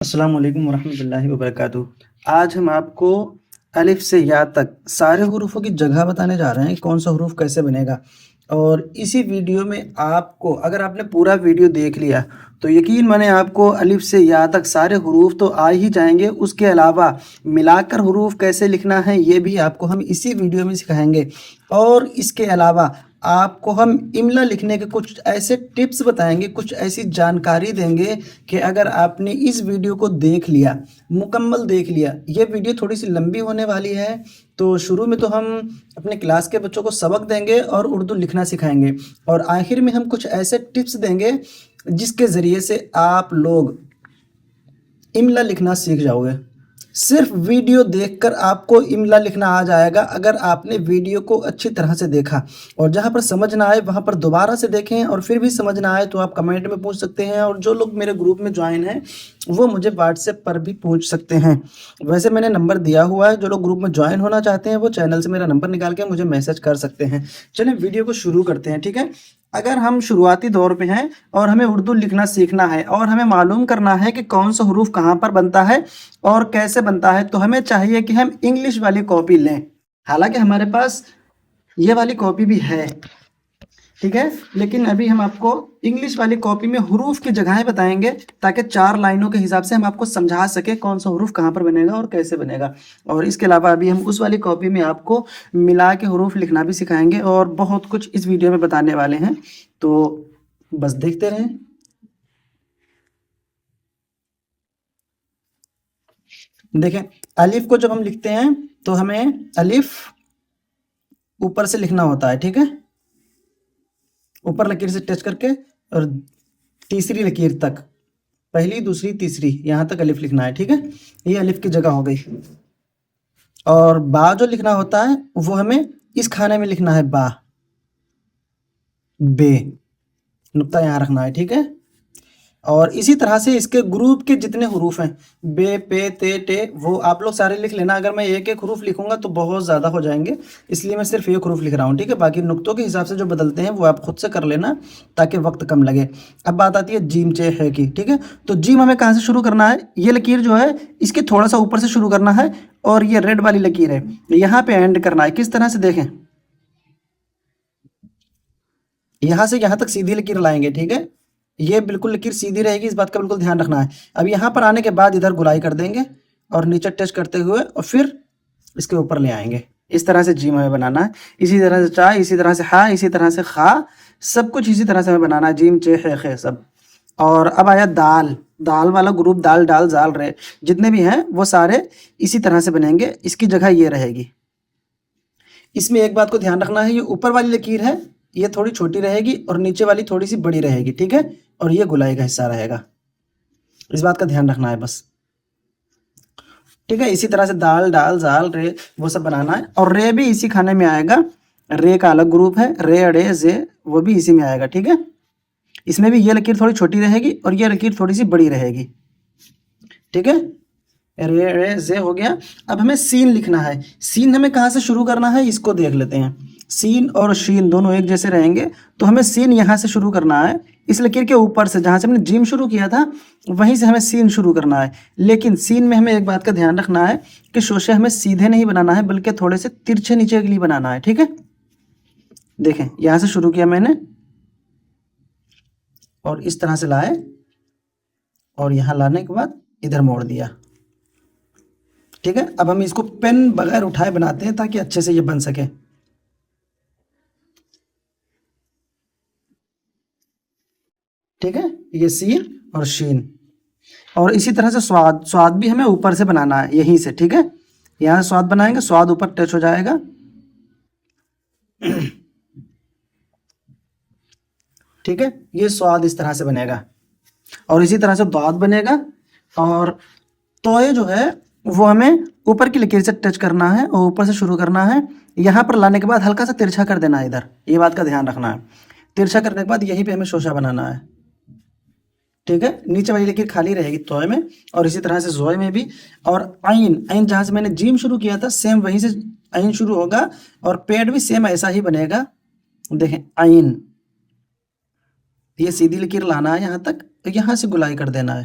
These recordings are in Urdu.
السلام علیکم ورحمۃ اللہ وبرکاتہ۔ آج ہم آپ کو الف سے یا تک سارے حروفوں کی جگہ بتانے جا رہے ہیں، کون سا حروف کیسے بنے گا۔ اور اسی ویڈیو میں آپ کو، اگر آپ نے پورا ویڈیو دیکھ لیا تو یقین مانے آپ کو الف سے یا تک سارے حروف تو آ ہی جائیں گے۔ اس کے علاوہ ملا کر حروف کیسے لکھنا ہے یہ بھی آپ کو ہم اسی ویڈیو میں سکھائیں گے۔ اور اس کے علاوہ آپ کو ہم املا لکھنے کے کچھ ایسے ٹپس بتائیں گے، کچھ ایسی جانکاری دیں گے کہ اگر آپ نے اس ویڈیو کو دیکھ لیا، مکمل دیکھ لیا، یہ ویڈیو تھوڑی سی لمبی ہونے والی ہے تو شروع میں تو ہم اپنے کلاس کے بچوں کو سبق دیں گے اور اردو لکھنا سکھائیں گے، اور آخر میں ہم کچھ ایسے ٹپس دیں گے جس کے ذریعے سے آپ لوگ املا لکھنا سیکھ جاؤ گے۔ صرف ویڈیو دیکھ کر آپ کو املا لکھنا آ جائے گا اگر آپ نے ویڈیو کو اچھی طرح سے دیکھا، اور جہاں پر سمجھ نہ آئے وہاں پر دوبارہ سے دیکھیں، اور پھر بھی سمجھ نہ آئے تو آپ کمنٹ میں پوچھ سکتے ہیں، اور جو لوگ میرے گروپ میں جوائن ہیں وہ مجھے واٹس ایپ پر بھی پوچھ سکتے ہیں۔ ویسے میں نے نمبر دیا ہوا ہے، جو لوگ گروپ میں جوائن ہونا چاہتے ہیں وہ چینل سے میرا نمبر نکال کے مجھے میسج کر سکتے ہیں۔ چلیں ویڈیو کو شروع کرتے ہیں، ٹھیک ہے۔ اگر ہم شروعاتی دور پہ ہیں اور ہمیں اردو لکھنا سیکھنا ہے اور ہمیں معلوم کرنا ہے کہ کون سا حروف کہاں پر بنتا ہے اور کیسے بنتا ہے، تو ہمیں چاہیے کہ ہم انگلش والی کاپی لیں۔ حالانکہ ہمارے پاس یہ والی کاپی بھی ہے، ٹھیک ہے، لیکن ابھی ہم آپ کو انگلش والی کاپی میں حروف کی جگہیں بتائیں گے تاکہ 4 لائنوں کے حساب سے ہم آپ کو سمجھا سکیں کون سا حروف کہاں پر بنے گا اور کیسے بنے گا۔ اور اس کے علاوہ ابھی ہم اس والی کاپی میں آپ کو ملا کے حروف لکھنا بھی سکھائیں گے، اور بہت کچھ اس ویڈیو میں بتانے والے ہیں، تو بس دیکھتے رہیں۔ دیکھیں، الف کو جب ہم لکھتے ہیں تو ہمیں الف اوپر سے لکھنا ہوتا ہے، ٹھیک ہے، اوپر لکیر سے ٹچ کر کے، اور تیسری لکیر تک، پہلی دوسری تیسری یہاں تک الف لکھنا ہے، ٹھیک ہے، یہ الف کی جگہ ہو گئی۔ اور با جو لکھنا ہوتا ہے وہ ہمیں اس کھانے میں لکھنا ہے، با، بے، نقطہ یہاں رکھنا ہے، ٹھیک ہے۔ اور اسی طرح سے اس کے گروپ کے جتنے حروف ہیں، بے، پے، تے، ٹے، وہ آپ لوگ سارے لکھ لینا۔ اگر میں ایک ایک حروف لکھوں گا تو بہت زیادہ ہو جائیں گے، اس لیے میں صرف ایک حروف لکھ رہا ہوں، ٹھیک ہے۔ باقی نقطوں کے حساب سے جو بدلتے ہیں وہ آپ خود سے کر لینا تاکہ وقت کم لگے۔ اب بات آتی ہے جیم چے ہے کی، ٹھیک ہے۔ تو جیم ہمیں کہاں سے شروع کرنا ہے؟ یہ لکیر جو ہے اس کے تھوڑا سا اوپر سے شروع کرنا ہے، اور یہ ریڈ والی لکیر ہے یہاں پہ اینڈ کرنا ہے۔ کس طرح سے؟ دیکھیں، یہاں سے یہاں تک سیدھی لکیر لائیں گے، ٹھیک ہے، یہ بالکل لکیر سیدھی رہے گی، اس بات کا بالکل دھیان رکھنا ہے۔ اب یہاں پر آنے کے بعد ادھر گلائی کر دیں گے اور نیچے ٹچ کرتے ہوئے، اور پھر اس کے اوپر لے آئیں گے۔ اس طرح سے جیم ہمیں بنانا ہے، اسی طرح سے چا، اسی طرح سے ہا، اسی طرح سے خا، سب کچھ اسی طرح سے ہمیں بنانا ہے، جیم چے ہے خے سب۔ اور اب آیا دال، دال والا گروپ، دال، ڈال، زال، رے، جتنے بھی ہیں وہ سارے اسی طرح سے بنیں گے۔ اس کی جگہ یہ رہے گی۔ اس میں ایک بات کو دھیان رکھنا ہے، یہ اوپر والی لکیر ہے یہ تھوڑی چھوٹی رہے گی اور نیچے والی تھوڑی سی بڑی رہے گی، ٹھیک ہے، اور یہ گلائی کا حصہ رہے گا، اس بات کا دھیان رکھنا ہے بس، ٹھیک ہے۔ اسی طرح سے دال، ڈال، زال، رے، وہ سب بنانا ہے، اور رے بھی اسی کھانے میں آئے گا۔ رے کا الگ گروپ ہے، رے، اڑے، زے، وہ بھی اسی میں آئے گا، ٹھیک ہے۔ اس میں بھی یہ لکیر تھوڑی چھوٹی رہے گی اور یہ لکیر تھوڑی سی بڑی رہے گی، ٹھیک ہے۔ رے، اڑے، زے ہو گیا۔ اب ہمیں سین لکھنا ہے۔ سین ہمیں کہاں سے شروع کرنا ہے اس کو دیکھ لیتے ہیں۔ سین اور شین دونوں ایک جیسے رہیں گے، تو ہمیں سین یہاں سے شروع کرنا ہے، اس لکیر کے اوپر سے، جہاں سے ہم نے جیم شروع کیا تھا وہیں سے ہمیں سین شروع کرنا ہے۔ لیکن سین میں ہمیں ایک بات کا دھیان رکھنا ہے کہ شوشے ہمیں سیدھے نہیں بنانا ہے بلکہ تھوڑے سے ترچھے نیچے کے لیے بنانا ہے، ٹھیک ہے۔ دیکھیں، یہاں سے شروع کیا میں نے اور اس طرح سے لائے، اور یہاں لانے کے بعد ادھر موڑ دیا، ٹھیک ہے۔ اب ہم اس کو پین بغیر اٹھائے بناتے ہیں تاکہ اچھے سے یہ بن سکے، ٹھیک ہے۔ یہ سین اور شین، اور اسی طرح سے سواد، سواد بھی ہمیں اوپر سے بنانا ہے یہیں سے، ٹھیک ہے۔ یہاں سے سواد بنائیں گے، سواد اوپر ٹچ ہو جائے گا، ٹھیک ہے۔ یہ سواد اس طرح سے بنے گا، اور اسی طرح سے دعات بنے گا۔ اور توئے جو ہے وہ ہمیں اوپر کی لکیر سے ٹچ کرنا ہے اور اوپر سے شروع کرنا ہے، یہاں پر لانے کے بعد ہلکا سا ترچھا کر دینا ہے ادھر، یہ بات کا دھیان رکھنا ہے۔ ترچھا کرنے کے بعد یہیں پہ ہمیں شوشہ بنانا ہے، ٹھیک ہے۔ نیچے والی لکیر خالی رہے گی توئے میں، اور اسی طرح سے زوئے میں بھی۔ اور عین، عین جہاں سے میں نے جیم شروع کیا تھا سیم وہیں سے عین شروع ہوگا، اور پیٹ بھی سیم ایسا ہی بنے گا۔ دیکھیں، عین، یہ سیدھی لکیر لانا ہے یہاں تک، یہاں سے گلائی کر دینا ہے،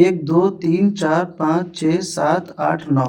1 2 3 4 5 6 7 8 9.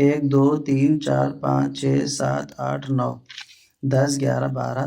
1 2 3 4 5 6 7 8 9 10 11 12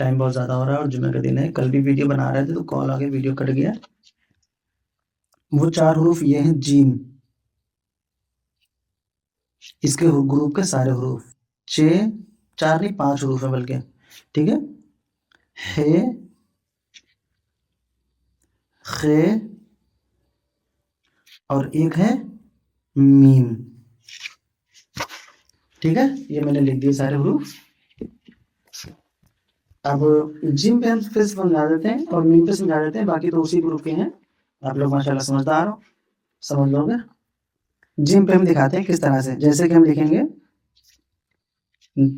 ٹائم بہت زیادہ ہو رہا ہے اور جمعہ کا دن ہے. کل بھی ویڈیو بنا رہے تھے تو کال آ گئی, ویڈیو کٹ گیا. وہ 4 حروف یہ ہیں جیم, اس کے گروپ کے سارے حروف 4 نہیں 5 حروف ہیں بلکہ, ٹھیک ہے. ہے, خ اور ایک ہے میم, ٹھیک ہے. یہ میں نے لکھ دیے سارے حروف. اب جیم پہ ہم پھر سمجھا دیتے ہیں اور میم پہ سمجھا دیتے ہیں, باقی تو اسی گروپ کے ہیں. آپ لوگ ماشاءاللہ سمجھدار ہو, سمجھ لو گے. جیم پہ ہم دکھاتے ہیں کس طرح سے, جیسے کہ ہم لکھیں گے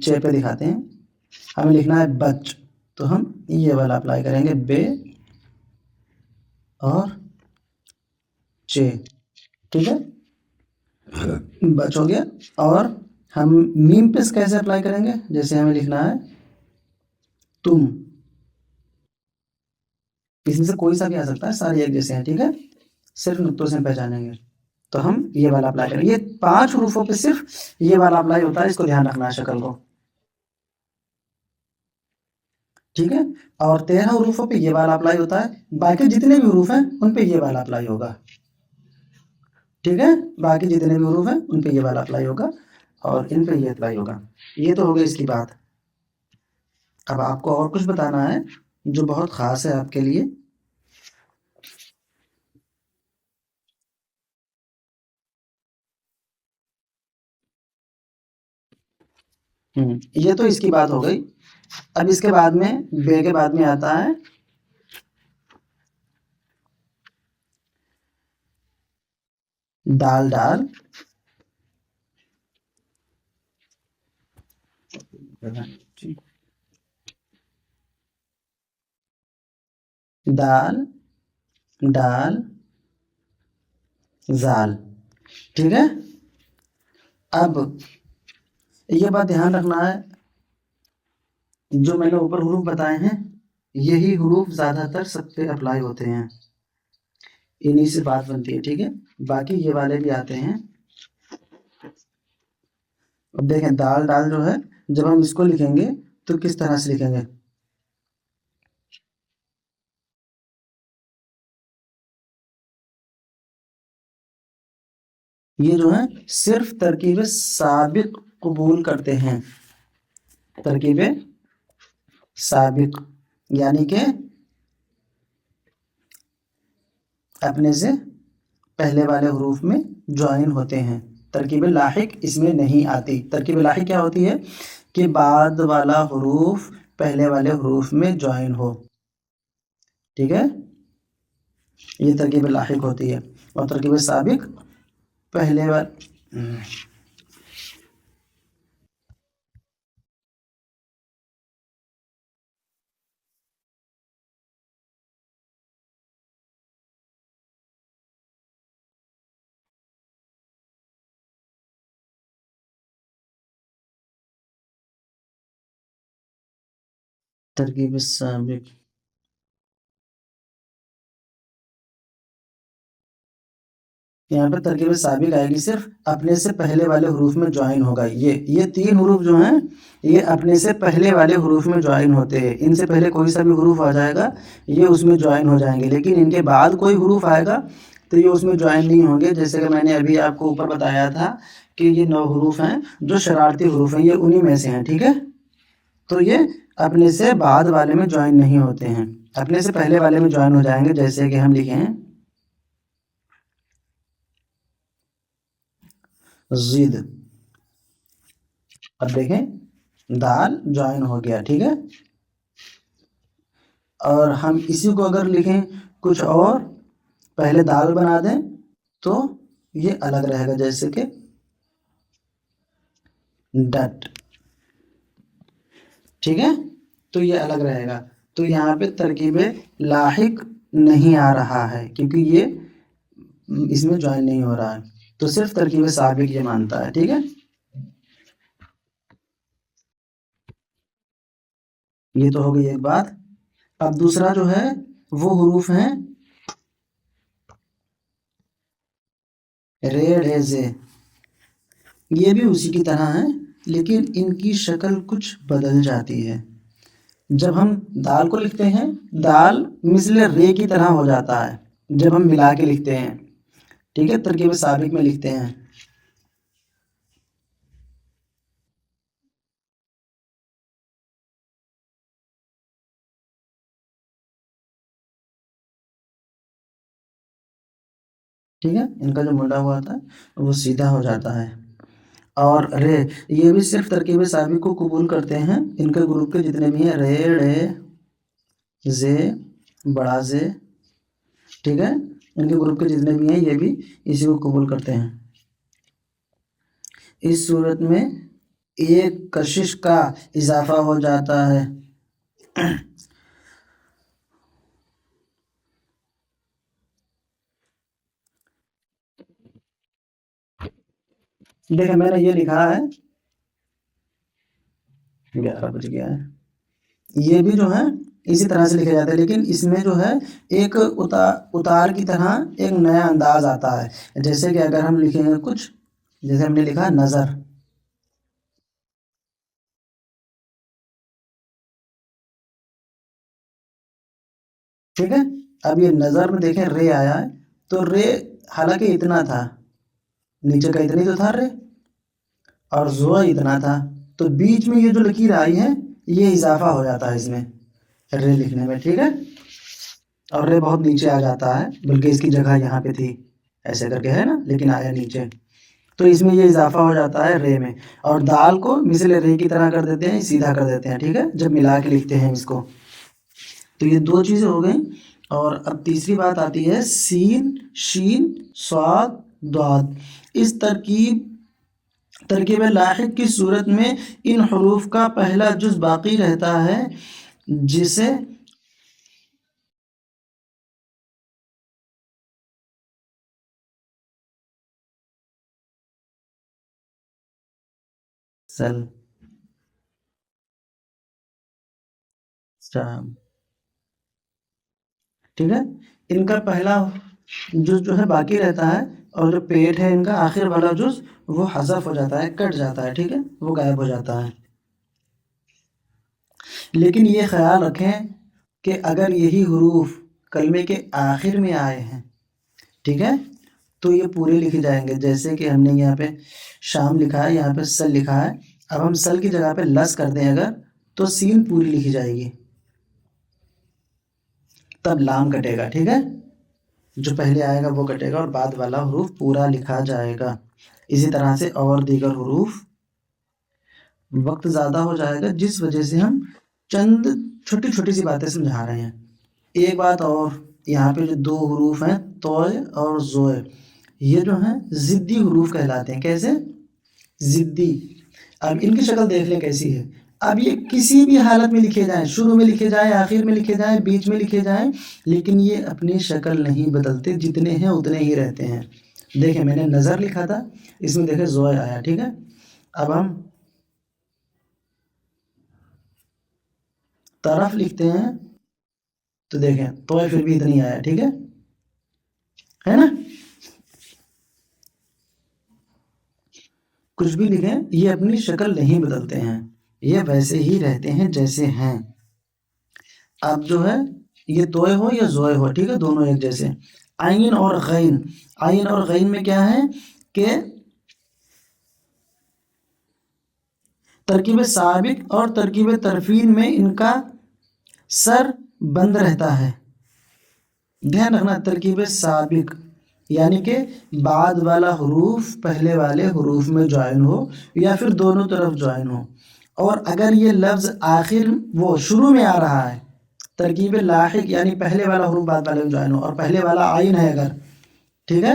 چے پہ دکھاتے ہیں. ہمیں لکھنا ہے بچ, تو ہم یہ والا اپلائی کریں گے, بے اور چے, ٹھیک ہے. بچ ہو گیا. اور ہم میم پہ کیسے اپلائی کریں گے, جیسے ہمیں لکھنا ہے تم, اس میں سے کوئی سا بھی آ سکتا ہے, سارے ایک جیسے ہیں, ٹھیک ہے. صرف نقطوں سے پہچانیں گے. تو ہم یہ والا اپلائی کریں گے. یہ 5 حروفوں پہ صرف یہ والا اپلائی ہوتا ہے, اس کو دھیان رکھنا ہے شکل کو, ٹھیک ہے. اور 13 حروفوں پہ یہ والا اپلائی ہوتا ہے. باقی جتنے بھی حروف ہیں ان پہ یہ والا اپلائی ہوگا, ٹھیک ہے. باقی جتنے بھی حروف ہیں ان پہ یہ والا اپلائی ہوگا اور ان پہ یہ اپلائی ہوگا. یہ تو ہو گئی اس کی بات. اب آپ کو اور کچھ بتانا ہے جو بہت خاص ہے آپ کے لیے. یہ تو اس کی بات ہو گئی. اب اس کے بعد میں بے کے بعد میں آتا ہے دال. دال دال ڈال زال, ٹھیک ہے. اب یہ بات دھیان رکھنا ہے, جو میں نے اوپر حروف بتائے ہیں یہی حروف زیادہ تر سب پہ اپلائی ہوتے ہیں, انہی سے بات بنتی ہے, ٹھیک ہے. باقی یہ والے بھی آتے ہیں. اب دیکھیں دال ڈال جو ہے, جب ہم اس کو لکھیں گے تو کس طرح سے لکھیں گے. یہ جو ہے صرف ترکیب سابق قبول کرتے ہیں. ترکیب سابق یعنی کہ اپنے سے پہلے والے حروف میں جوائن ہوتے ہیں. ترکیب لاحق اس میں نہیں آتی. ترکیب لاحق کیا ہوتی ہے کہ بعد والا حروف پہلے والے حروف میں جوائن ہو, ٹھیک ہے. یہ ترکیب لاحق ہوتی ہے. اور ترکیب سابق پہلے ترکیب سابق یہاں پہ ترکیب سابق آئے گی, صرف اپنے سے پہلے والے حروف میں جوائن ہوگا. یہ 3 حروف جو ہیں یہ اپنے سے پہلے والے حروف میں جوائن ہوتے ہیں. ان سے پہلے کوئی سا بھی حروف آ جائے گا یہ اس میں جوائن ہو جائیں گے, لیکن ان کے بعد کوئی حروف آئے گا تو یہ اس میں جوائن نہیں ہوں گے. جیسے کہ میں نے ابھی آپ کو اوپر بتایا تھا کہ یہ 9 حروف ہیں جو شرارتی حروف ہیں, یہ انہی میں سے ہیں, ٹھیک ہے. تو یہ اپنے سے بعد والے میں جوائن نہیں ہوتے ہیں, اپنے سے پہلے والے میں جوائن ہو جائیں گے. جیسے کہ ہم لکھیں زید. اب دیکھیں دال جوائن ہو گیا, ٹھیک ہے. اور ہم اسی کو اگر لکھیں کچھ اور پہلے دال بنا دیں تو یہ الگ رہے گا, جیسے کہ ڈٹ, ٹھیک ہے. تو یہ الگ رہے گا. تو یہاں پہ ترکیب لاحق نہیں آ رہا ہے کیونکہ یہ اس میں جوائن نہیں ہو رہا ہے. تو صرف ترکیب سابق یہ مانتا ہے, ٹھیک ہے. یہ تو ہو گئی ایک بات. اب دوسرا جو ہے وہ حروف ہیں رے ڈے زے. یہ بھی اسی کی طرح ہیں لیکن ان کی شکل کچھ بدل جاتی ہے. جب ہم دال کو لکھتے ہیں دال مثل رے کی طرح ہو جاتا ہے جب ہم ملا کے لکھتے ہیں، ٹھیک ہے، ترکیب سابق میں لکھتے ہیں۔ ٹھیک ہے، ان کا جو منڈا ہوا تھا وہ سیدھا ہو جاتا ہے۔ اور رے یہ بھی صرف ترکیب سابق کو قبول کرتے ہیں، ان کے گروپ کے جتنے بھی ہیں رے رے زے بڑا زے، ٹھیک ہے، ان کے گروپ کے جتنے بھی ہیں یہ بھی اسی کو قبول کرتے ہیں۔ اس صورت میں ایک کشش کا اضافہ ہو جاتا ہے۔ دیکھیں میں نے یہ لکھا ہے 11 بج گیا ہے، یہ بھی جو ہے اسی طرح سے لکھا جاتا ہے، لیکن اس میں جو ہے ایک اتار کی طرح ایک نیا انداز آتا ہے۔ جیسے کہ اگر ہم لکھیں گے کچھ، جیسے ہم نے لکھا نظر، ٹھیک ہے، اب یہ نظر میں دیکھیں رے آیا ہے تو رے حالانکہ اتنا تھا، نیچے کا اتنی تو تھا رے، اور زو اتنا تھا، تو بیچ میں یہ جو لکیر آئی ہے یہ اضافہ ہو جاتا ہے اس میں رے لکھنے میں، ٹھیک ہے، اور رے بہت نیچے آ جاتا ہے، بلکہ اس کی جگہ یہاں پہ تھی ایسے کر کے ہے نا، لیکن آیا نیچے، تو اس میں یہ اضافہ ہو جاتا ہے رے میں، اور دال کو مثل رے کی طرح کر دیتے ہیں، سیدھا کر دیتے ہیں، ٹھیک ہے، جب ملا کے لکھتے ہیں اس کو۔ تو یہ دو چیزیں ہو گئیں، اور اب تیسری بات آتی ہے سین شین صاد ضاد۔ اس ترکیب لاحق کی صورت میں ان حروف کا پہلا جز باقی رہتا ہے جسے سل شام، ٹھیک ہے، ان کا پہلا جز جو ہے باقی رہتا ہے، اور جو پیٹ ہے ان کا آخر والا جز وہ حذف ہو جاتا ہے، کٹ جاتا ہے، ٹھیک ہے، وہ غائب ہو جاتا ہے۔ لیکن یہ خیال رکھیں کہ اگر یہی حروف کلمے کے آخر میں آئے ہیں، ٹھیک ہے، تو یہ پورے لکھے جائیں گے، جیسے کہ ہم نے یہاں پہ شام لکھا ہے، یہاں پہ سل لکھا ہے، اب ہم سل کی جگہ پہ لس کر دیں اگر، تو سین پوری لکھی جائے گی، تب لام کٹے گا، ٹھیک ہے، جو پہلے آئے گا وہ کٹے گا اور بعد والا حروف پورا لکھا جائے گا۔ اسی طرح سے اور دیگر حروف، وقت زیادہ ہو جائے گا جس وجہ سے ہم چند چھوٹی چھوٹی سی باتیں سمجھا رہے ہیں۔ ایک بات اور، یہاں پہ جو دو حروف ہیں توئے اور زوئے، یہ جو ہیں ضدی حروف کہلاتے ہیں۔ کیسے؟ ضدی۔ اب ان کی شکل دیکھ لیں کیسی ہے، اب یہ کسی بھی حالت میں لکھے جائیں، شروع میں لکھے جائیں، آخر میں لکھے جائیں، بیچ میں لکھے جائیں، لیکن یہ اپنی شکل نہیں بدلتے، جتنے ہیں اتنے ہی رہتے ہیں۔ دیکھیں میں نے نظر لکھا تھا، اس میں دیکھیں زوئے آیا، ٹھیک ہے، اب ہم طرف لکھتے ہیں تو دیکھیں تو پھر بھی اتنی آیا، ٹھیک ہے نا، کچھ بھی لکھیں یہ اپنی شکل نہیں بدلتے ہیں، یہ ویسے ہی رہتے ہیں جیسے ہیں۔ اب جو ہے یہ توئے ہو یا زوئے ہو، ٹھیک ہے، دونوں ایک جیسے۔ عین اور غین، عین اور غین میں کیا ہے کہ ترکیب سابق اور ترکیب ترفین میں ان کا سر بند رہتا ہے۔ دھیان رکھنا، ترکیب سابق یعنی کہ بعد والا حروف پہلے والے حروف میں جوائن ہو یا پھر دونوں طرف جوائن ہو، اور اگر یہ لفظ آخر وہ شروع میں آ رہا ہے، ترکیب لاحق یعنی پہلے والا حروف بعد والے میں جوائن ہو اور پہلے والا عین ہے اگر، ٹھیک ہے،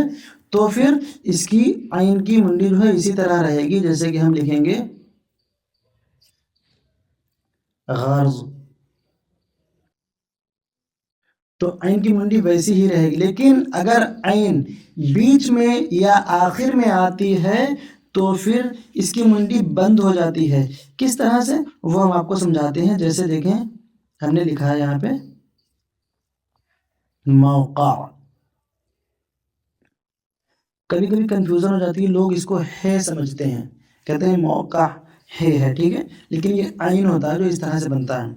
تو پھر اس کی عین کی منڈی جو ہے اسی طرح رہے گی جیسے کہ ہم لکھیں گے غرض، تو عین کی منڈی ویسی ہی رہے گی۔ لیکن اگر عین بیچ میں یا آخر میں آتی ہے تو پھر اس کی منڈی بند ہو جاتی ہے۔ کس طرح سے وہ ہم آپ کو سمجھاتے ہیں، جیسے دیکھیں ہم نے لکھا ہے یہاں پہ موقع، کبھی کبھی کنفیوژن ہو جاتی ہے، لوگ اس کو ہے سمجھتے ہیں، کہتے ہیں موقع ہے، ٹھیک ہے، لیکن یہ عین ہوتا ہے جو اس طرح سے بنتا ہے۔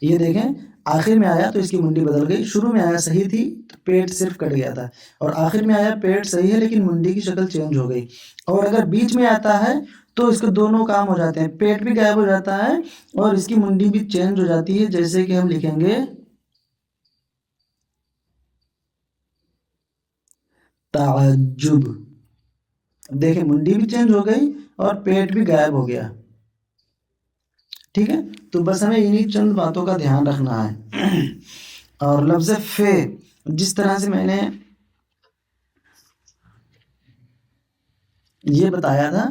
یہ دیکھیں آخر میں آیا تو اس کی منڈی بدل گئی، شروع میں آیا صحیح تھی تو پیٹ صرف کٹ گیا تھا، اور آخر میں آیا پیٹ صحیح ہے لیکن منڈی کی شکل چینج ہو گئی، اور اگر بیچ میں آتا ہے تو اس کے دونوں کام ہو جاتے ہیں، پیٹ بھی غائب ہو جاتا ہے اور اس کی منڈی بھی چینج ہو جاتی ہے، جیسے کہ ہم لکھیں گے تعجب۔ دیکھیں منڈی بھی چینج ہو گئی اور پیٹ بھی غائب ہو گیا، ٹھیک ہے۔ تو بس ہمیں انہی چند باتوں کا دھیان رکھنا ہے۔ اور لفظ فے جس طرح سے میں نے یہ بتایا تھا،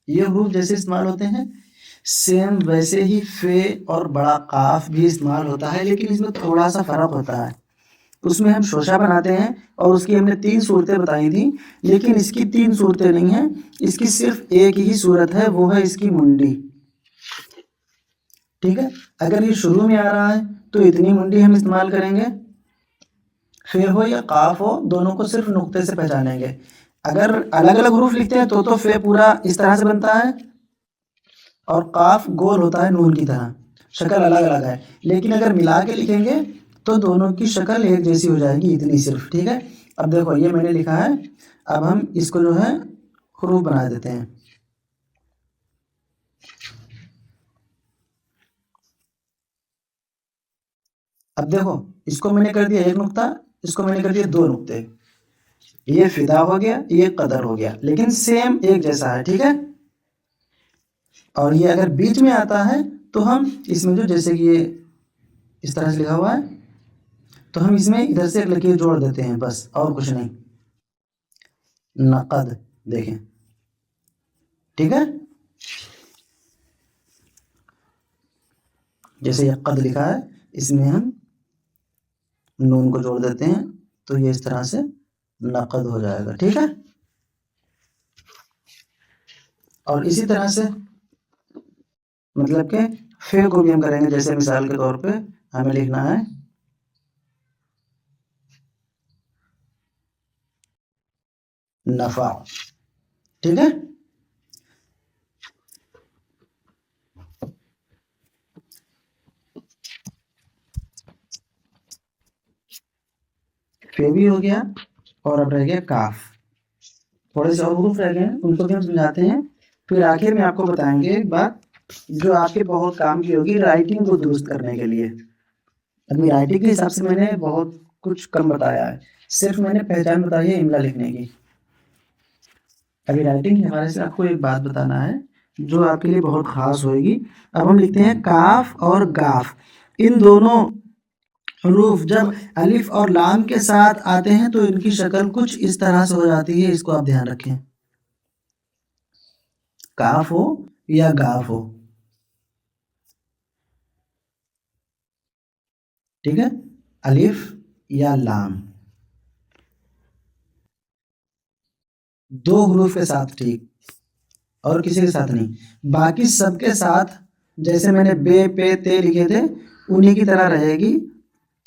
یہ حروف جیسے استعمال ہوتے ہیں سیم ویسے ہی فے اور بڑا قاف بھی استعمال ہوتا ہے، لیکن اس میں تھوڑا سا فرق ہوتا ہے۔ اس میں ہم شوشہ بناتے ہیں اور اس کی ہم نے 3 صورتیں بتائی تھیں، لیکن اس کی 3 صورتیں نہیں ہیں، اس کی صرف ایک ہی صورت ہے، وہ ہے اس کی منڈی، ٹھیک ہے۔ اگر یہ شروع میں آ رہا ہے تو اتنی منڈی ہم استعمال کریں گے، فے ہو یا قاف ہو دونوں کو صرف نقطے سے پہچانیں گے۔ اگر الگ الگ حروف لکھتے ہیں تو فے پورا اس طرح سے بنتا ہے اور قاف گول ہوتا ہے نون کی طرح، شکل الگ الگ ہے، لیکن اگر ملا کے لکھیں گے تو دونوں کی شکل ایک جیسی ہو جائے گی، اتنی صرف، ٹھیک ہے۔ اب دیکھو یہ میں نے لکھا ہے، اب ہم اس کو جو ہے حروف بنا دیتے ہیں۔ اب دیکھو اس کو میں نے کر دیا 1 نقطہ، اس کو میں نے کر دیا 2 نقطے، یہ فدا ہو گیا، یہ قدر ہو گیا، لیکن سیم ایک جیسا ہے، ٹھیک ہے۔ اور یہ اگر بیچ میں آتا ہے تو ہم اس میں جو جیسے کہ یہ اس طرح سے لکھا ہوا ہے تو ہم اس میں ادھر سے ایک لکیر جوڑ دیتے ہیں، بس اور کچھ نہیں، نقد، دیکھیں، ٹھیک ہے۔ جیسے یہ قد لکھا ہے اس میں ہم نون کو جوڑ دیتے ہیں تو یہ اس طرح سے نقد ہو جائے گا، ٹھیک ہے۔ اور اسی طرح سے مطلب کہ فے کو بھی ہم کریں گے، جیسے مثال کے طور پہ ہمیں لکھنا ہے نفع، ٹھیک ہے۔ فے بھی ہو گیا اور اب رہ گیا کاف، تھوڑے سے اور حروف رہ گئے ہیں ان کو بھی ہم سمجھاتے ہیں، پھر آخر میں آپ کو بتائیں گے ایک بات جو آپ کے بہت کام کی ہوگی رائٹنگ کو درست کرنے کے لیے۔ اپنی رائٹنگ کے حساب سے میں نے بہت کچھ کم بتایا ہے، صرف میں نے پہچان بتائی ہے املا لکھنے کی۔ ابھی رائٹنگ کے حوالے سے آپ کو ایک بات بتانا ہے جو آپ کے لیے بہت خاص ہوئے گی۔ اب ہم لکھتے ہیں کاف اور گاف، ان دونوں حروف جب الف اور لام کے ساتھ آتے ہیں تو ان کی شکل کچھ اس طرح سے ہو جاتی ہے، اس کو آپ دھیان رکھیں، کاف ہو یا گاف ہو، ٹھیک ہے، الف یا لام، 2 حروف کے ساتھ ٹھیک، اور کسی کے ساتھ نہیں، باقی سب کے ساتھ جیسے میں نے بے پے تے لکھے تھے انہی کی طرح رہے گی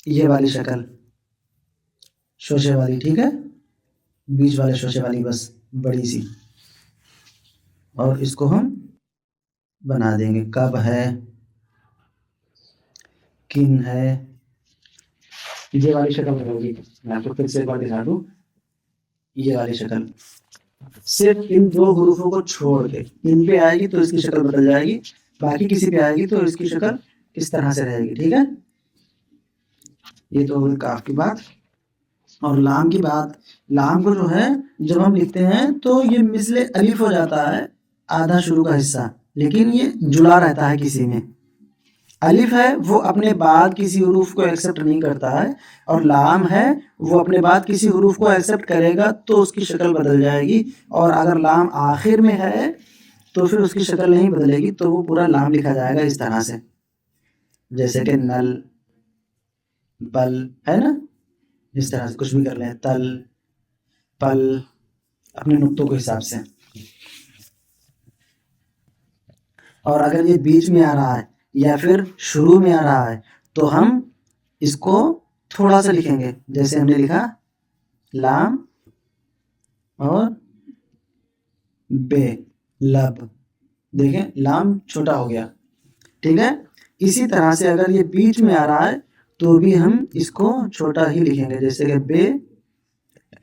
یہ والی شکل، شوشے والی، ٹھیک ہے، بیچ والے شوشے والی بس بڑی سی، اور اس کو ہم بنا دیں گے کب ہے، کن ہے، یہ والی شکل ہوگی، میں آپ کو پھر سے ایک بار دکھا دوں، یہ والی شکل صرف ان 2 حروفوں کو چھوڑ کے ان پہ آئے گی تو اس کی شکل بدل جائے گی، باقی کسی پہ آئے گی تو اس کی شکل اس طرح سے رہے گی، ٹھیک ہے۔ یہ تو ہوگی کاف کی بات، اور لام کی بات، لام کو جو ہے جب ہم لکھتے ہیں تو یہ مثل الف ہو جاتا ہے آدھا شروع کا حصہ، لیکن یہ جڑا رہتا ہے کسی میں، الف ہے وہ اپنے بعد کسی حروف کو ایکسپٹ نہیں کرتا ہے، اور لام ہے وہ اپنے بعد کسی حروف کو ایکسپٹ کرے گا تو اس کی شکل بدل جائے گی، اور اگر لام آخر میں ہے تو پھر اس کی شکل نہیں بدلے گی، تو وہ پورا لام لکھا جائے گا اس طرح سے، جیسے کہ نل، بل، ہے نا، اس طرح سے کچھ بھی کر لیں، تل، پل، اپنے نقطوں کے حساب سے۔ اور اگر یہ بیچ میں آ رہا ہے یا پھر شروع میں آ رہا ہے تو ہم اس کو تھوڑا سا لکھیں گے، جیسے ہم نے لکھا لام اور بے، لب، دیکھیں لام چھوٹا ہو گیا، ٹھیک ہے۔ اسی طرح سے اگر یہ بیچ میں آ رہا ہے تو بھی ہم اس کو چھوٹا ہی لکھیں گے، جیسے کہ بے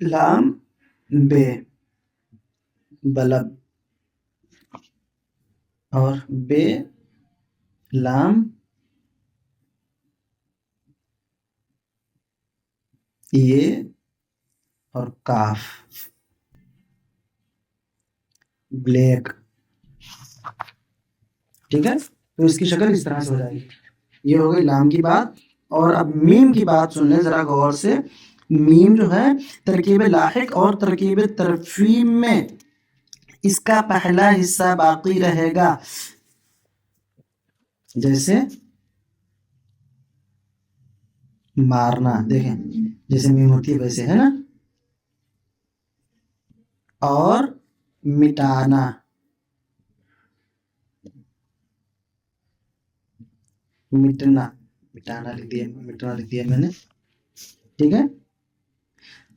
لام بے بلب، اور بے لام یہ اور کاف بلیک، ٹھیک ہے؟ تو اس کی شکل اس طرح سے ہو جائے گی. یہ ہو گئی لام کی بات. اور اب میم کی بات سن لیں ذرا غور سے. میم جو ہے ترکیب لاحق اور ترکیب ترفیم میں اس کا پہلا حصہ باقی رہے گا، جیسے مارنا، دیکھیں جیسے میم ہوتی ہے ویسے، ہے نا. اور مٹانا، مٹانا لکھ دیا میں نے، ٹھیک ہے.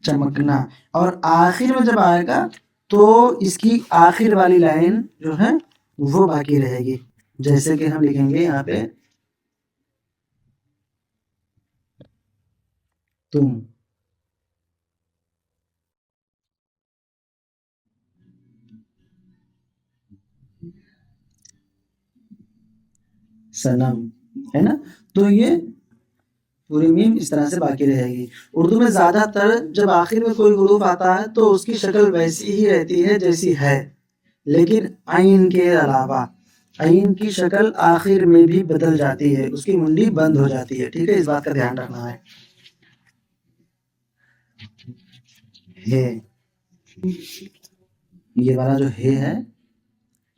چمکنا، اور آخر میں جب آئے گا تو اس کی آخر والی لائن جو ہے وہ باقی رہے گی، جیسے کہ ہم لکھیں گے یہاں پہ تم. سنم، ہے نا. تو یہ پوری میم اس طرح سے باقی رہے گی. اردو میں زیادہ تر جب آخر میں کوئی حروف آتا ہے تو اس کی شکل ویسی ہی رہتی ہے جیسی ہے، لیکن عین کے علاوہ عین کی شکل آخر میں بھی بدل جاتی ہے، اس کی منڈی بند ہو جاتی ہے، ٹھیک ہے. اس بات کا دھیان رکھنا ہے. ہے یہ والا جو ہے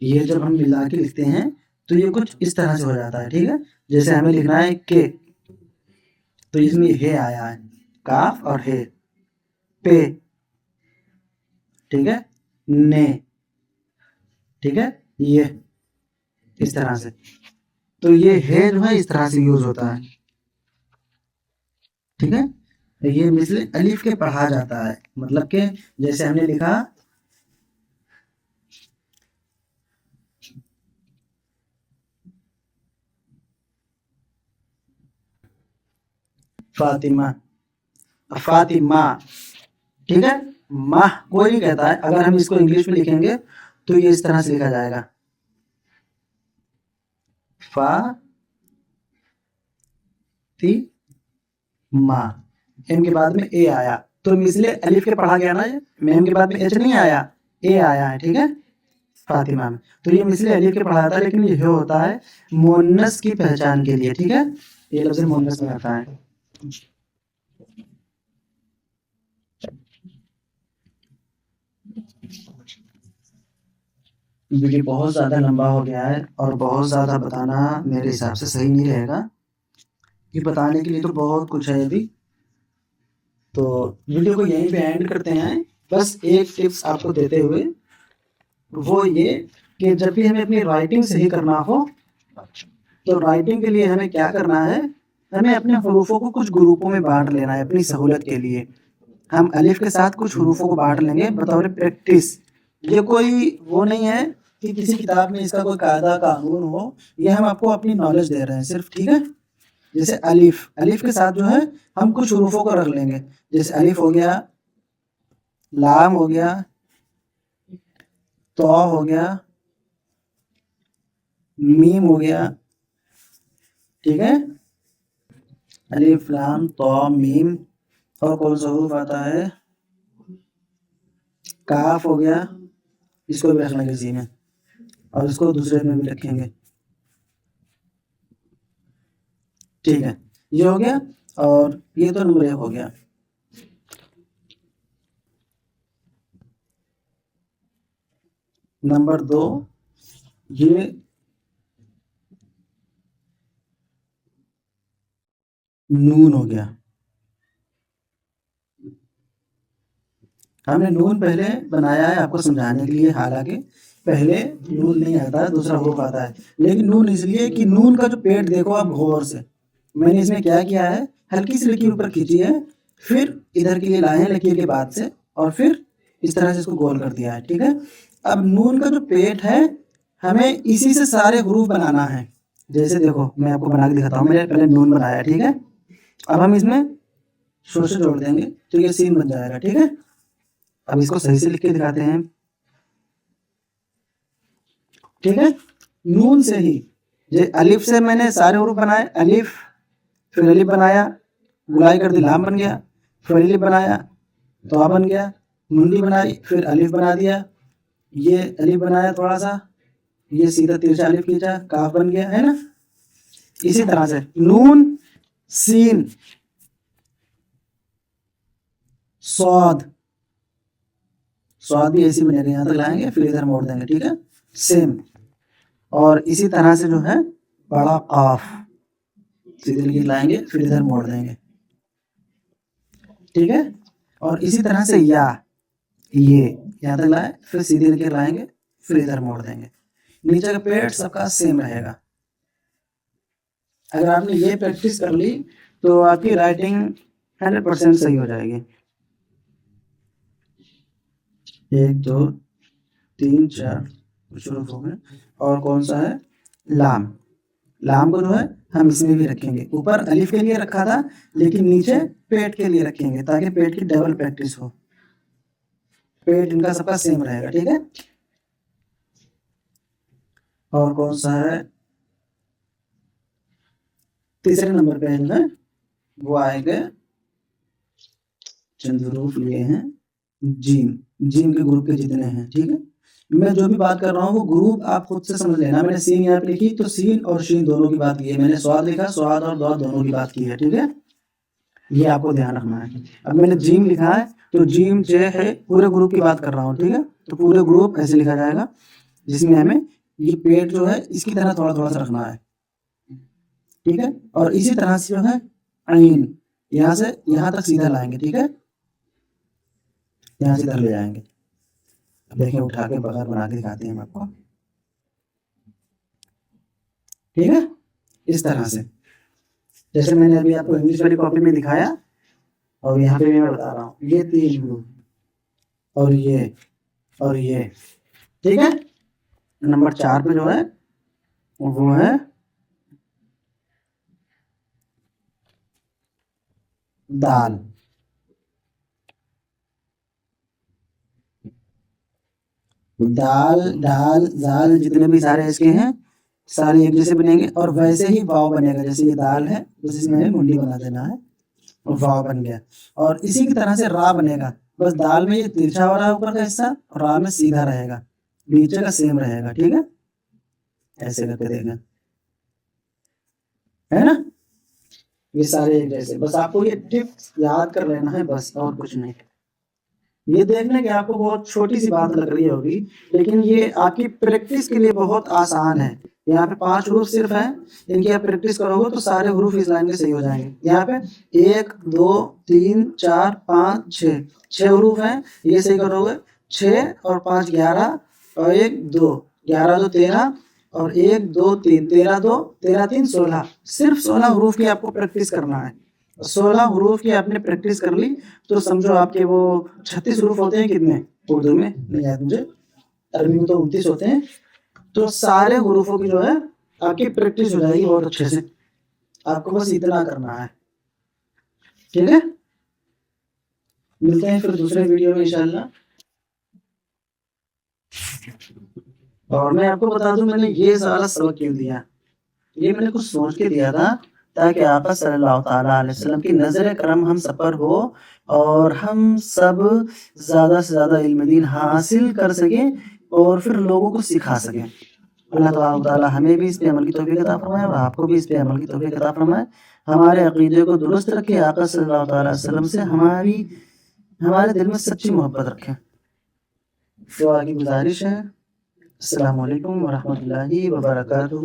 یہ جب ہم ملا کے لکھتے ہیں تو یہ کچھ اس طرح سے ہو جاتا ہے، ٹھیک ہے. جیسے ہمیں لکھنا ہے کہ، تو اس میں ہے آیا ہے، کاف اور ہے. پے، ٹھیک ہے. نے، ٹھیک ہے. یہ اس طرح سے، تو یہ ہے جو ہے اس طرح سے یوز ہوتا ہے، ٹھیک ہے. یہ مثل الف کے پڑھا جاتا ہے، مطلب کہ جیسے ہم نے لکھا فاطمہ، فاطمہ، ٹھیک ہے. ماہ کوئی نہیں کہتا ہے، اگر ہم اس کو انگلش میں لکھیں گے تو یہ اس طرح سے لکھا جائے گا، فا تی ماں. ایم کے بعد میں اے آیا تو مثل الف کے پڑھا گیا نا، میم کے بعد میں ایچ نہیں آیا، اے آیا ہے، ٹھیک ہے. فاطمہ میں تو یہ مثل الف کے پڑھا جاتا ہے، لیکن یہ ہوتا ہے مؤنث کی پہچان کے لیے، ٹھیک ہے. یہ لفظ مؤنث میں آتا ہے. ویڈیو بہت زیادہ لمبا ہو گیا ہے اور بہت زیادہ بتانا میرے حساب سے صحیح نہیں رہے گا. یہ بتانے کے لیے تو بہت کچھ ہے ابھی، تو ویڈیو کو یہیں پہ اینڈ کرتے ہیں. بس ایک ٹپس آپ کو دیتے ہوئے، وہ یہ کہ جب بھی ہمیں اپنی رائٹنگ صحیح کرنا ہو تو رائٹنگ کے لیے ہمیں کیا کرنا ہے، ہمیں اپنے حروفوں کو کچھ گروپوں میں بانٹ لینا ہے اپنی سہولت کے لیے. ہم الف کے ساتھ کچھ حروفوں کو بانٹ لیں گے بطور پریکٹس. یہ کوئی وہ نہیں ہے کہ کسی کتاب میں اس کا کوئی قاعدہ قانون ہو، یہ ہم آپ کو اپنی نالج دے رہے ہیں صرف، ٹھیک ہے. جیسے الف کے ساتھ جو ہے ہم کچھ حروفوں کو رکھ لیں گے، جیسے الف ہو گیا، لام ہو گیا، تو ہو گیا، میم ہو گیا، ٹھیک ہے. الف لام تو میم. اور کون سا حروف آتا ہے، کاف ہو گیا، اس کو بھی رکھنا کسی میں، اور اس کو دوسرے میں بھی رکھیں گے، ٹھیک ہے. یہ ہو گیا، اور یہ تو نمبر 1 ہو گیا. نمبر 2 یہ نون ہو گیا. ہم نے نون پہلے بنایا ہے آپ کو سمجھانے کے لیے، حالانکہ پہلے نون نہیں آتا، دوسرا حروف آتا ہے. لیکن نون اس لیے کہ نون کا جو پیٹ دیکھو آپ غور سے، میں نے اس میں کیا کیا ہے، ہلکی سی لکیر اوپر کھینچی ہے، پھر ادھر کے لیے لائے ہیں لکیر کے بعد سے، اور پھر اس طرح سے اس کو گول کر دیا ہے، ٹھیک ہے. اب نون کا جو پیٹ ہے ہمیں اسی سے سارے حروف بنانا ہے، جیسے دیکھو میں آپ کو بنا کے دکھاتا ہوں. میں نے پہلے نون بنایا, ٹھیک ہے. اب ہم اس میں شوشے جوڑ دیں گے تو یہ سین بن جائے گا, ٹھیک ہے. اب اس کو صحیح سے لکھ کے دکھاتے ہیں, ٹھیک ہے. نون سے ہی الف سے میں نے سارے حروف بنائے, الف پھر الف بنایا, گلائی کر دی لام بن گیا, پھر الف بنایا تو بن گیا, منڈی بنائی پھر الف بنا دیا, یہ الف بنایا تھوڑا سا, یہ سیدھا ترچا الف کھینچا, کاف بن گیا, ہے نا. اسی طرح سے نون سین صاد, صاد بھی ایسی بنے گا, یہاں تک لائیں گے پھر ادھر موڑ دیں گے, ٹھیک ہے. سیم. اور اسی طرح سے جو ہے بڑا قاف, سیدھے لکیر لائیں گے پھر ادھر موڑ دیں گے, ٹھیک ہے. اور اسی طرح سے یا, یہ یہاں تک لائیں پھر سیدھے لکیر لائیں گے پھر ادھر موڑ دیں گے. نیچے کا پیٹ سب کا سیم رہے گا. اگر آپ نے یہ پریکٹس کر لی تو آپ کی رائٹنگ 100% صحیح ہو جائے گی. 1 2 3 4 شروع ہو گئے. اور کون سا ہے؟ لام. لام کو جو ہے ہم اس میں بھی رکھیں گے, اوپر الف کے لیے رکھا تھا لیکن نیچے پیٹ کے لیے رکھیں گے تاکہ پیٹ کی ڈبل پریکٹس ہو. پیٹ ان کا سب کا سیم رہے گا, ٹھیک ہے. اور کون سا ہے؟ تیسرے نمبر پہ جو ہے وہ آئے گا, چند حروف لیے ہیں جیم, جیم کے گروپ کے جتنے ہیں, ٹھیک ہے. میں جو بھی بات کر رہا ہوں وہ گروپ آپ خود سے سمجھ لینا. میں نے سین یہاں پہ لکھی تو سین اور شین دونوں کی بات کی ہے. میں نے سواد لکھا, سواد اور دعا دونوں کی بات کی ہے, ٹھیک ہے. یہ آپ کو دھیان رکھنا ہے. اب میں نے جیم لکھا ہے تو جیم جے ہے, پورے گروپ کی بات کر رہا ہوں, ٹھیک ہے. تو پورے گروپ ایسے لکھا جائے گا جس میں ہمیں یہ پیٹ جو ہے اس کی طرح تھوڑا تھوڑا سا رکھنا ہے, ٹھیک ہے. اور اسی طرح سے جو ہے عین, یہاں سے یہاں تک سیدھا لائیں گے, ٹھیک ہے. یہاں سے ادھر لے جائیں گے. اب دیکھیں اٹھا کے بغیر بنا کے دکھاتے ہیں ہم آپ کو, ٹھیک ہے. اس طرح سے جیسے میں نے ابھی آپ کو انگلش والی کاپی میں دکھایا, اور یہاں پہ میں بتا رہا ہوں یہ 3 حروف اور یہ, ٹھیک ہے. نمبر 4 پہ جو ہے وہ ہے دال. دال ڈال زال جتنے بھی سارے اس کے ہیں سارے ایک جیسے بنیں گے. اور ویسے ہی واو بنے گا, جیسے یہ دال ہے بس اس میں منڈی بنا دینا ہے, واو بن گیا. اور اسی کی طرح سے را بنے گا, بس دال میں یہ ترچھا ہو رہا ہے اوپر کا حصہ, اور را میں سیدھا رہے گا, نیچے کا سیم رہے گا, ٹھیک ہے. ایسے کر کے دیکھیں, ہے نا. یہ سارے ایک جیسے, بس آپ کو یہ ٹپ یاد کر لینا ہے بس, اور کچھ نہیں. یہ دیکھنے کہ آپ کو بہت چھوٹی سی بات لگ رہی ہوگی لیکن یہ آپ کی پریکٹس کے لیے بہت آسان ہے. یہاں پہ 5 حروف صرف ہیں, ان کی آپ پریکٹس کرو گے تو سارے حروف اس لائن کے صحیح ہو جائیں گے. یہاں پہ 1 2 3 4 5 6 حروف ہیں, یہ صحیح کرو گے 6 اور 5 11 اور 1 2 11 2 13 اور 1 2 3 13 2 13 3 16, صرف 16 حروف کی آپ کو پریکٹس کرنا ہے. 16 حروف کی آپ نے پریکٹس کر لی تو سمجھو آپ کے وہ 36 حروف ہوتے ہیں, کتنے اردو میں نہیں یاد مجھے, عربی میں تو 29 ہوتے ہیں. تو سارے حروفوں کی جو ہے آپ کی پریکٹس ہو جائے گی بہت اچھے سے. آپ کو بس اتنا کرنا ہے, ٹھیک ہے. ملتے ہیں پھر دوسرے ویڈیو میں انشاءاللہ. اور میں آپ کو بتا دوں میں نے یہ سارا سبق کیوں دیا, یہ میں نے کچھ سوچ کے دیا تھا تاکہ آقا صلی اللہ تعالیٰ علیہ وسلم کی نظر کرم ہم سب پر ہو اور ہم سب زیادہ سے زیادہ علم دین حاصل کر سکیں اور پھر لوگوں کو سکھا سکیں. اللہ تعالیٰ ہمیں بھی اس پہ عمل کی توفیق عطا فرمائے اور آپ کو بھی اس پہ عمل کی توفیق عطا فرمائے. ہمارے عقیدے کو درست رکھے, آقا صلی اللہ تعالیٰ علیہ وسلم سے ہمارے دل میں سچی محبت رکھیں. دعا کی گزارش ہے. السلام علیکم ورحمۃ اللہ وبرکاتہ.